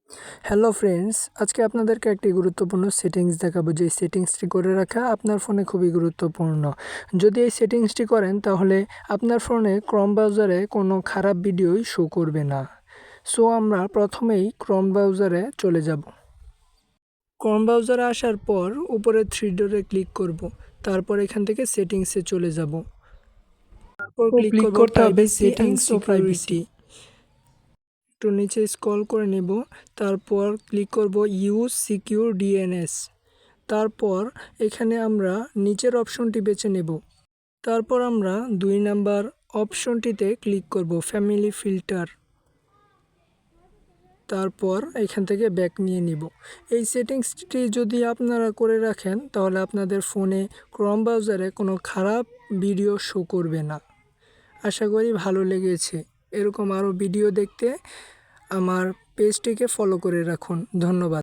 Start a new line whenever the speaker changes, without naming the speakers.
Hello friends, আজকে আপনাদেরকে একটি গুরুত্বপূর্ণ সেটিংস দেখাবো। যে সেটিংসটি করে রাখা আপনার ফোনে খুবই গুরুত্বপূর্ণ। যদি এই সেটিংসটি করেন তাহলে আপনার ফোনে ক্রোম ব্রাউজারে কোনো খারাপ ভিডিওই শো করবে না। সো আমরা প্রথমেই ক্রোম ব্রাউজারে চলে যাব। ক্রোম ব্রাউজারে আসার পর উপরে থ্রি ডটে ক্লিক করব। তারপর এখান থেকে সেটিংসে চলে যাব। তারপর ক্লিক করতে হবে সেটিংস ও প্রাইভেসি। একটু নিচে স্ক্রল করে নেব, তারপর ক্লিক করব ইউজ সিকিউর ডিএনএস। তারপর এখানে আমরা নিচের অপশনটি বেছে নেব। তারপর আমরা 2 নাম্বার অপশনটিতে ক্লিক করব ফ্যামিলি ফিল্টার। তারপর এখান থেকে ব্যাক নিয়ে নিব। এই সেটিংসটি যদি আপনারা করে রাখেন তাহলে আপনাদের ফোনে ক্রোম ব্রাউজারে কোনো খারাপ ভিডিও শো করবে না। আশা করি ভালো লেগেছে। এরকম আরও ভিডিও দেখতে আমার পেজটিকে ফলো করে রাখুন। ধন্যবাদ।